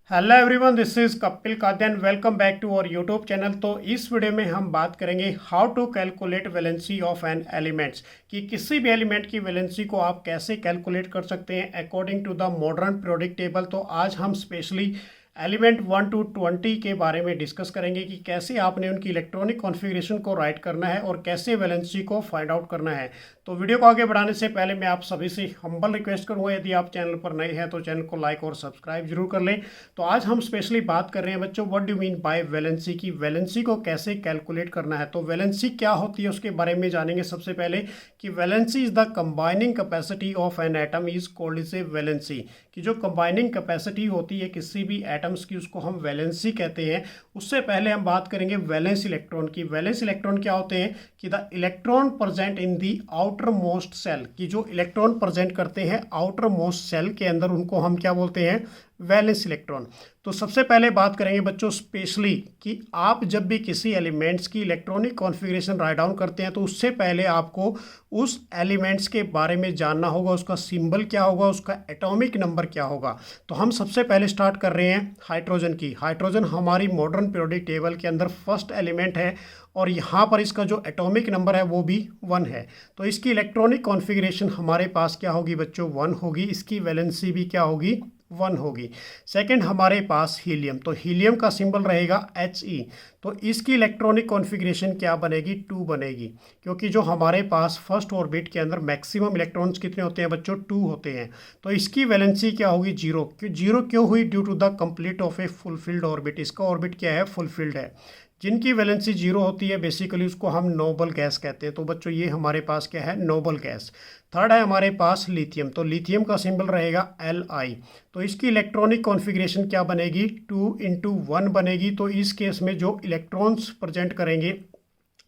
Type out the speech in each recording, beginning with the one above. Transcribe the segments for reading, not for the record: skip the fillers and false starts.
Hello everyone, this is Kapil Kadyan. Welcome back to our YouTube channel. तो इस video में हम बात करेंगे how to calculate valency of an elements, कि किसी भी एलिमेंट की वैलेंसी को आप कैसे कैलकुलेट कर सकते हैं according to the modern periodic table. तो आज हम स्पेशली एलिमेंट 1 to 20 के बारे में डिस्कस करेंगे कि कैसे आपने उनकी इलेक्ट्रॉनिक कॉन्फ़िगरेशन को राइट करना है और कैसे वैलेंसी को फाइंड आउट करना है। तो वीडियो को आगे बढ़ाने से पहले मैं आप सभी से हम्बल रिक्वेस्ट करूंगा, यदि आप चैनल पर नए हैं तो चैनल को लाइक और सब्सक्राइब जरूर कर लें। तो आज हम स्पेशली बात कर रहे हैं बच्चों, what do mean by valency, की वैलेंसी को कैसे कैलकुलेट करना है। तो वैलेंसी क्या होती है उसके बारे में जानेंगे। सबसे पहले कि valency is the combining capacity of an atom is called is a valency, कि जो कंबाइनिंग कैपेसिटी होती है किसी भी एटम्स की उसको हम वैलेंसी कहते हैं। उससे पहले हम बात करेंगे वैलेंस इलेक्ट्रॉन की। वैलेंस इलेक्ट्रॉन क्या होते हैं कि the electron present in the outermost shell, की जो इलेक्ट्रॉन प्रेजेंट करते हैं आउटर मोस्ट सेल के अंदर, उनको हम क्या बोलते हैं, वैलेंस इलेक्ट्रॉन। तो सबसे पहले बात करेंगे बच्चों स्पेशली कि आप जब भी किसी एलिमेंट्स की इलेक्ट्रॉनिक कॉन्फ़िगरेशन राइट डाउन करते हैं तो उससे पहले आपको उस एलिमेंट्स के बारे में जानना होगा, उसका सिंबल क्या होगा, उसका एटॉमिक नंबर क्या होगा। तो हम सबसे पहले स्टार्ट कर रहे हैं हाइड्रोजन की। हाइड्रोजन हमारी मॉडर्न पीरियोडिक टेबल के अंदर फर्स्ट एलिमेंट है और यहाँ पर इसका जो एटॉमिक नंबर है वो भी 1 है। तो इसकी इलेक्ट्रॉनिक कॉन्फ़िगरेशन हमारे पास क्या होगी बच्चों, 1 होगी। इसकी वैलेंसी भी क्या होगी, 1 होगी। सेकंड हमारे पास हीलियम, तो हीलियम का सिंबल रहेगा He। तो इसकी इलेक्ट्रॉनिक कॉन्फ़िगरेशन क्या बनेगी, 2 बनेगी, क्योंकि जो हमारे पास फर्स्ट ऑर्बिट के अंदर मैक्सिमम इलेक्ट्रॉन्स कितने होते हैं बच्चों, 2 होते हैं। तो इसकी वैलेंसी क्या होगी, 0। जीरो क्यों हुई, due to the complete of a fulfilled orbit. इसका ऑर्बिट क्या है, फुलफिल्ड है। जिनकी वैलेंसी 0 होती है बेसिकली उसको हम नोबल गैस कहते हैं। तो बच्चों ये हमारे पास क्या है, नोबल गैस। थर्ड है हमारे पास लिथियम, तो लिथियम का सिंबल रहेगा Li। तो इसकी इलेक्ट्रॉनिक कॉन्फ़िगरेशन क्या बनेगी, 2 × 1 बनेगी। तो इस केस में जो इलेक्ट्रॉन्स प्रेजेंट करेंगे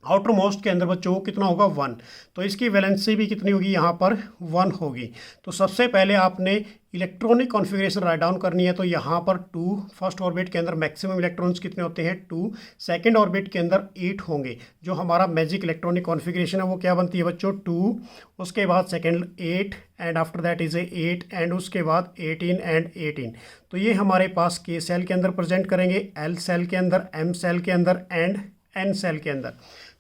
आउटर मोस्ट के अंदर बच्चों को कितना होगा, 1। तो इसकी वैलेंसी भी कितनी होगी, यहाँ पर 1 होगी। तो सबसे पहले आपने इलेक्ट्रॉनिक कॉन्फ़िगरेशन राइट डाउन करनी है। तो यहाँ पर 2 फर्स्ट ऑर्बिट के अंदर मैक्सिमम इलेक्ट्रॉन्स कितने होते हैं, 2। सेकंड ऑर्बिट के अंदर 8 होंगे। जो हमारा मैजिक इलेक्ट्रॉनिक कॉन्फ़िगरेशन है वो क्या बनती है बच्चों, 2। उसके बाद second 8 and after that is a 8 and उसके बाद 18 एंड 18। तो ये हमारे पास K सेल के अंदर प्रेजेंट करेंगे, L सेल के अंदर, M सेल के अंदर एंड N सेल के अंदर।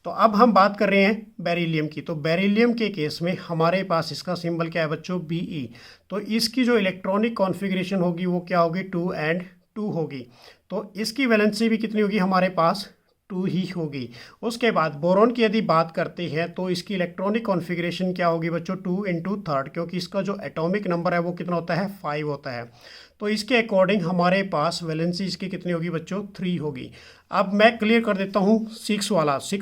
तो अब हम बात कर रहे हैं बेरिलियम की। तो बेरिलियम के केस में हमारे पास इसका सिंबल क्या है बच्चों, Be। तो इसकी जो इलेक्ट्रॉनिक कॉन्फ़िगरेशन होगी वो क्या होगी, 2 एंड 2 होगी। तो इसकी वैलेंसी भी कितनी होगी, हमारे पास 2 ही होगी। उसके बाद बोरॉन की यदि बात करते हैं तो इसकी इलेक्ट्रॉनिक कॉन्फ़िगरेशन क्या होगी बच्चों, 2 × 3, क्योंकि इसका जो एटॉमिक नंबर है वो कितना होता है, 5 होता है। तो इसके अकॉर्डिंग हमारे पास वैलेंसी इसकी कितनी होगी बच्चों, 3 होगी। अब मैं क्लियर कर देता हूँ 6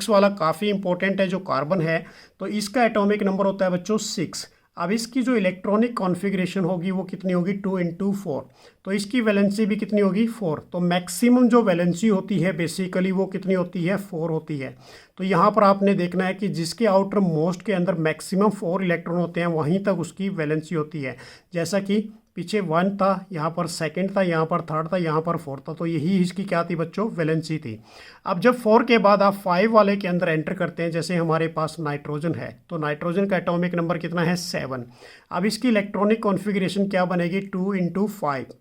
वाला काफ़ी इंपॉर्टेंट है, जो कार्बन है। तो इसका एटॉमिक नंबर होता है बच्चों 6। अब इसकी जो इलेक्ट्रॉनिक कॉन्फ़िगरेशन होगी वो कितनी होगी, 2 × 4। तो इसकी वैलेंसी भी कितनी होगी, 4। तो मैक्सिमम जो वैलेंसी होती है बेसिकली वो कितनी होती है, 4 होती है। तो यहाँ पर आपने देखना है कि जिसके आउटर मोस्ट के अंदर मैक्सिमम 4 इलेक्ट्रॉन होते हैं वहीं तक उसकी वैलेंसी होती है। जैसा कि पीछे 1 था, यहाँ पर सेकंड था, यहाँ पर थर्ड था, यहाँ पर 4 था। तो यही इसकी क्या थी बच्चों, वैलेंसी थी। अब जब 4 के बाद आप 5 वाले के अंदर एंटर करते हैं, जैसे हमारे पास नाइट्रोजन है, तो नाइट्रोजन का एटॉमिक नंबर कितना है, 7। अब इसकी इलेक्ट्रॉनिक कॉन्फ़िगरेशन क्या बनेगी, 2 × 5।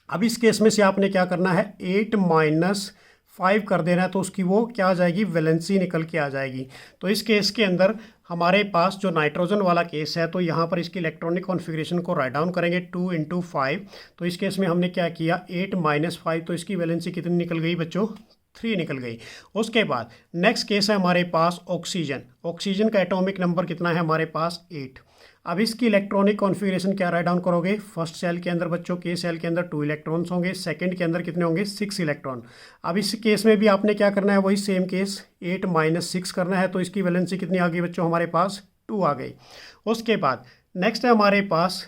अब इस केस में से आपने क्या करना है, 8 - 5 कर देना है। तो उसकी वो क्या आ जाएगी, वैलेंसी निकल के आ जाएगी। तो इस केस के अंदर हमारे पास जो नाइट्रोजन वाला केस है, तो यहाँ पर इसकी इलेक्ट्रॉनिक कॉन्फ़िगरेशन को राइट डाउन करेंगे 2 × 5। तो इस केस में हमने क्या किया, 8 - 5। तो इसकी वैलेंसी कितनी निकल गई बच्चों, 3 निकल गई। उसके बाद नेक्स्ट केस है हमारे पास ऑक्सीजन। ऑक्सीजन का एटॉमिक नंबर कितना है हमारे पास, 8। अब इसकी इलेक्ट्रॉनिक कॉन्फ़िगरेशन क्या राइट डाउन करोगे, फर्स्ट सेल के अंदर बच्चों, K सेल के अंदर 2 इलेक्ट्रॉन्स होंगे, सेकंड के अंदर कितने होंगे, 6 इलेक्ट्रॉन। अब इस केस में भी आपने क्या करना है, वही सेम केस, 8 - 6 करना है। तो इसकी वैलेंसी कितनी आ गई बच्चों, हमारे पास 2 आ गई। उसके बाद नेक्स्ट है हमारे पास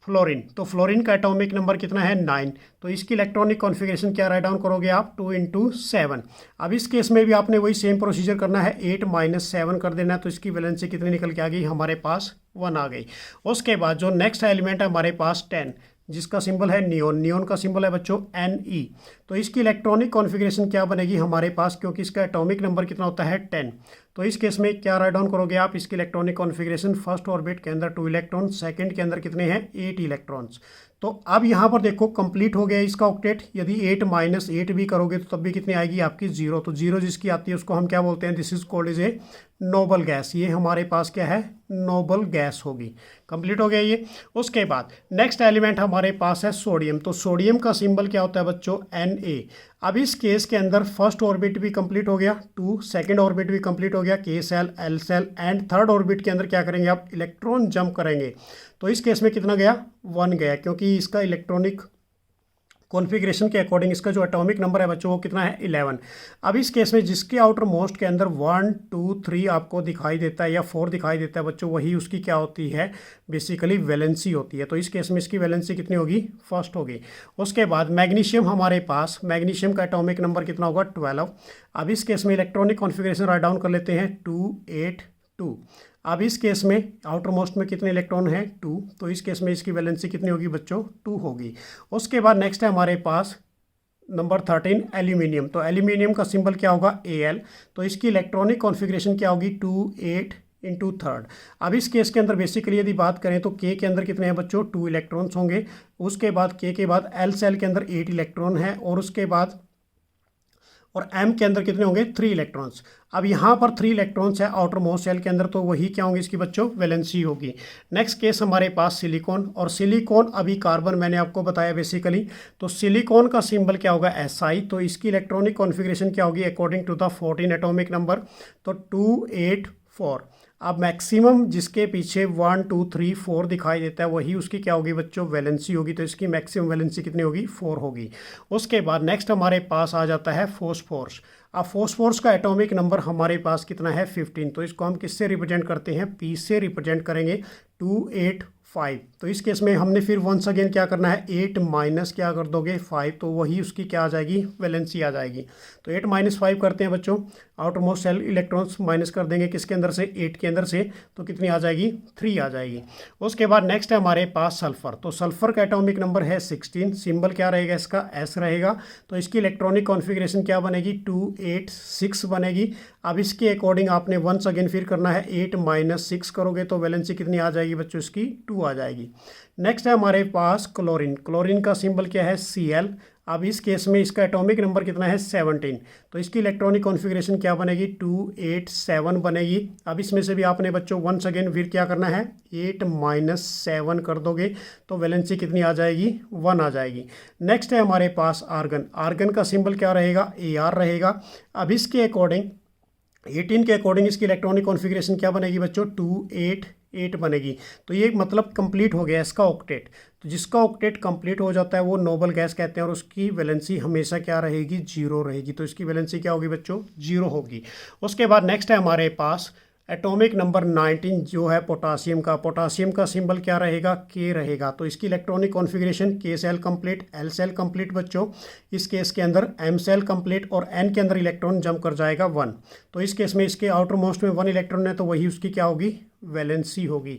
फ्लोरीन। तो फ्लोरीन का एटॉमिक नंबर कितना है, 9। तो इसकी इलेक्ट्रॉनिक कॉन्फ़िगरेशन क्या राइट डाउन करोगे आप, 2 × 7। अब इस केस में भी आपने वही सेम प्रोसीजर करना है, 8 - 7 कर देना है। तो इसकी वैलेंसी कितनी निकल के आ गई, हमारे पास 1 आ गई। उसके बाद जो नेक्स्ट एलिमेंट है हमारे पास 10, जिसका सिंबल है नियोन। नियोन का सिंबल है बच्चों Ne। तो इसकी इलेक्ट्रॉनिक कॉन्फ़िगरेशन क्या बनेगी हमारे पास, क्योंकि इसका एटॉमिक नंबर कितना होता है, 10। तो इस केस में क्या राइट डाउन करोगे आप, इसकी इलेक्ट्रॉनिक कॉन्फ़िगरेशन फर्स्ट ऑर्बिट के अंदर 2 इलेक्ट्रॉन, सेकंड के अंदर कितने हैं, 8 इलेक्ट्रॉन्स। तो अब यहाँ पर देखो कंप्लीट हो गया इसका ऑक्टेट। यदि 8 माइनस 8 भी करोगे तो तब भी कितनी आएगी आपकी 0। तो 0 जिसकी आती है उसको हम क्या बोलते हैं, this is called is a noble gas. ये हमारे पास क्या है, नोबल गैस होगी। कंप्लीट हो गया ये। उसके बाद नेक्स्ट एलिमेंट हमारे पास है सोडियम। तो सोडियम का सिंबल क्या होता है बच्चों, Na। अब इस केस के अंदर फर्स्ट ऑर्बिट भी कंप्लीट हो गया, 2 सेकंड ऑर्बिट भी कंप्लीट हो गया, K shell L shell, and third orbit के अंदर क्या करेंगे आप, इलेक्ट्रॉन जंप करेंगे। तो इस केस में कितना गया, 1 गया, क्योंकि इसका इलेक्ट्रॉनिक कॉन्फ़िगरेशन के अकॉर्डिंग इसका जो एटॉमिक नंबर है बच्चों वो कितना है, 11। अब इस केस में जिसके आउटर मोस्ट के अंदर 1 2 3 आपको दिखाई देता है या 4 दिखाई देता है बच्चों, वही उसकी क्या होती है, बेसिकली वैलेंसी होती है। तो इस केस में इसकी वैलेंसी कितनी होगी, फर्स्ट होगी। उसके बाद मैग्नीशियम हमारे पास, मैग्नीशियम का एटॉमिक नंबर कितना होगा, 12। अब इस केस में इलेक्ट्रॉनिक कॉन्फ़िगरेशन राइट डाउन कर लेते हैं, 2 8 2। अब इस केस में आउटर मोस्ट में कितने इलेक्ट्रॉन हैं, 2। तो इस केस में इसकी वैलेंसी कितनी होगी बच्चों, 2 होगी। उसके बाद नेक्स्ट है हमारे पास नंबर 13 एल्यूमिनियम। तो एल्यूमिनियम का सिंबल क्या होगा, Al। तो इसकी इलेक्ट्रॉनिक कॉन्फ़िगरेशन क्या होगी, 2 8 इंटू थर्ड। अब इस केस के अंदर बेसिकली यदि बात करें तो K के अंदर कितने हैं बच्चों, 2 इलेक्ट्रॉन्स होंगे। उसके बाद K के बाद L सेल के अंदर 8 इलेक्ट्रॉन है, और उसके बाद और M के अंदर कितने होंगे, 3 इलेक्ट्रॉन्स। अब यहाँ पर 3 इलेक्ट्रॉन्स है आउटर मोस्ट सेल के अंदर, तो वही क्या होंगे इसकी बच्चों, वैलेंसी होगी। नेक्स्ट केस हमारे पास सिलिकॉन। और सिलिकॉन अभी कार्बन मैंने आपको बताया बेसिकली। तो सिलिकॉन का सिंबल क्या होगा, Si। तो इसकी इलेक्ट्रॉनिक कॉन्फ़िगरेशन क्या होगी according to the 14 atomic number, तो 2 8 4। अब मैक्सिमम जिसके पीछे 1 2 3 4 दिखाई देता है वही उसकी क्या होगी बच्चों, वैलेंसी होगी। तो इसकी मैक्सिमम वैलेंसी कितनी होगी, 4 होगी। उसके बाद नेक्स्ट हमारे पास आ जाता है फॉस्फोरस। अब फॉस्फोरस का एटॉमिक नंबर हमारे पास कितना है, 15। तो इसको हम किससे रिप्रेजेंट करते हैं, P से रिप्रेजेंट करेंगे, 2 8 5। तो इस केस में हमने फिर वंस अगेन क्या करना है, 8 माइनस क्या कर दोगे, 5। तो वही उसकी क्या आ जाएगी, वैलेंसी आ जाएगी। तो 8 माइनस 5 करते हैं बच्चों, outer most shell electrons minus कर देंगे किसके अंदर से, 8 के अंदर से, तो कितनी आ जाएगी, 3 आ जाएगी। उसके बाद नेक्स्ट है हमारे पास सल्फर। तो सल्फर का एटॉमिक नंबर है 16। सिंबल क्या रहेगा इसका, S रहेगा। तो इसकी इलेक्ट्रॉनिक कॉन्फ़िगरेशन क्या बनेगी, 2 8 6 बनेगी। अब इसके अकॉर्डिंग आपने वंस अगेन फिर करना है, 8 माइनस 6 करोगे तो वैलेंसी कितनी आ जाएगी बच्चों, इसकी 2 आ जाएगी। नेक्स्ट है हमारे पास क्लोरीन। क्लोरीन का सिंबल क्या है, Cl। अब इस केस में इसका एटॉमिक नंबर कितना है, 17। तो इसकी इलेक्ट्रॉनिक कॉन्फ़िगरेशन क्या बनेगी, 2 8 7 बनेगी। अब इसमें से भी आपने बच्चों वंस अगेन फिर क्या करना है, 8 माइनस 7 कर दोगे तो वैलेंसी कितनी आ जाएगी, 1 आ जाएगी। नेक्स्ट है हमारे पास आर्गन। आर्गन का सिंबल क्या रहेगा, Ar रहेगा। अब इसके अकॉर्डिंग 18 के अकॉर्डिंग इसकी इलेक्ट्रॉनिक कॉन्फ़िगरेशन क्या बनेगी बच्चों, 2 8 8 बनेगी। तो ये मतलब कंप्लीट हो गया इसका ऑक्टेट। तो जिसका ऑक्टेट कंप्लीट हो जाता है वो नोबल गैस कहते हैं, और उसकी वैलेंसी हमेशा क्या रहेगी, 0 रहेगी। तो इसकी वैलेंसी क्या होगी बच्चों, 0 होगी। उसके बाद नेक्स्ट है हमारे पास एटॉमिक नंबर 19 जो है पोटासियम का। पोटासियम का सिंबल क्या रहेगा, K रहेगा। तो इसकी electronic configuration K shell complete, L shell complete बच्चों। इस केस के अंदर M सेल कंप्लीट, और N के अंदर इलेक्ट्रॉन जंप कर जाएगा 1। तो इस केस में इसके आउटर मोस्ट में 1 इलेक्ट्रॉन है, तो वही उसकी क्या होगी, वैलेंसी होगी।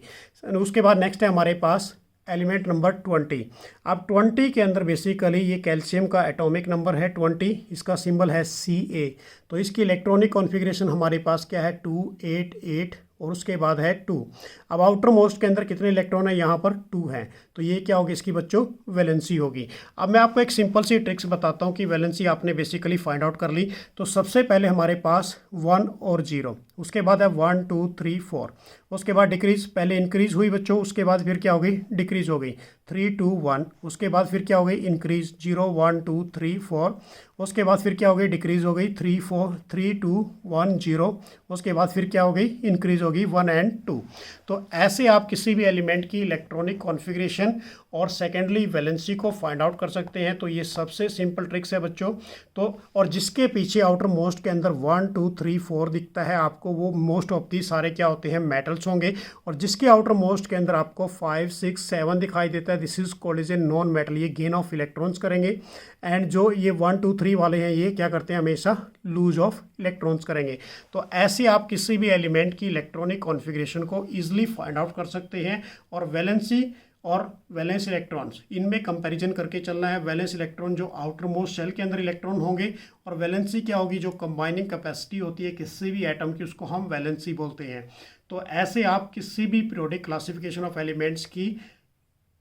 उसके बाद नेक्स्ट है हमारे पास एलिमेंट नंबर 20। अब 20 के अंदर बेसिकली ये कैल्शियम का एटॉमिक नंबर है 20। इसका सिंबल है Ca। तो इसकी इलेक्ट्रॉनिक कॉन्फ़िगरेशन हमारे पास क्या है, 2 8 8, और उसके बाद है 2। अब आउटर मोस्ट के अंदर कितने इलेक्ट्रॉन है, यहाँ पर 2 हैं। तो ये क्या होगी इसकी बच्चों, वैलेंसी होगी। अब मैं आपको एक सिंपल सी ट्रिक्स बताता हूँ कि वैलेंसी आपने बेसिकली फाइंड आउट कर ली। तो सबसे पहले हमारे पास 1 और 0, उसके बाद है 1 2 3 4, उसके बाद डिक्रीज, पहले इंक्रीज हुई बच्चों, उसके बाद फिर क्या हो गई, डिक्रीज हो गई, 3 2 1, उसके बाद फिर क्या हो गई, इंक्रीज, 0 1 2 3 4, उसके बाद फिर क्या हो गई, डिक्रीज हो गई, 3 4 3 2 1 0, उसके बाद फिर क्या हो गई, इंक्रीज होगी 1 एंड 2। तो ऐसे आप किसी भी एलिमेंट की इलेक्ट्रॉनिक कॉन्फ़िगरेशन और सेकेंडली वैलेंसी को फाइंड आउट कर सकते हैं। तो ये सबसे सिंपल ट्रिक्स है बच्चों। तो और जिसके पीछे आउटर मोस्ट के अंदर 1 2 3 4 दिखता है आपको, वो मोस्ट ऑफ दी सारे क्या होते हैं, मेटल्स होंगे। और जिसके आउटर मोस्ट के अंदर आपको 5 6 7 दिखाई देता है, this is called is a non metal. ये गेन ऑफ इलेक्ट्रॉन्स करेंगे। एंड जो ये 1 2 3 वाले हैं ये क्या करते हैं, हमेशा लूज ऑफ इलेक्ट्रॉन्स करेंगे। तो ऐसे आप किसी भी एलिमेंट की इलेक्ट्रॉनिक कॉन्फ़िगरेशन को ईजिली फाइंड आउट कर सकते हैं। और वैलेंसी और वैलेंस इलेक्ट्रॉन्स, इनमें कंपैरिजन करके चलना है। वैलेंस इलेक्ट्रॉन जो आउटर मोस्ट शेल के अंदर इलेक्ट्रॉन होंगे, और वैलेंसी क्या होगी, जो कंबाइनिंग कैपेसिटी होती है किसी भी एटम की, उसको हम वैलेंसी बोलते हैं। तो ऐसे आप किसी भी पीरियोडिक क्लासिफिकेशन ऑफ एलिमेंट्स की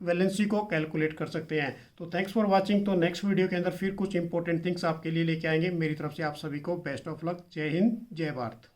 वैलेंसी को कैलकुलेट कर सकते हैं। तो थैंक्स फॉर वाचिंग। तो नेक्स्ट वीडियो के अंदर फिर कुछ इंपॉर्टेंट थिंग्स आपके लिए लेके आएंगे। मेरी तरफ से आप सभी को बेस्ट ऑफ लक। जय हिंद, जय भारत।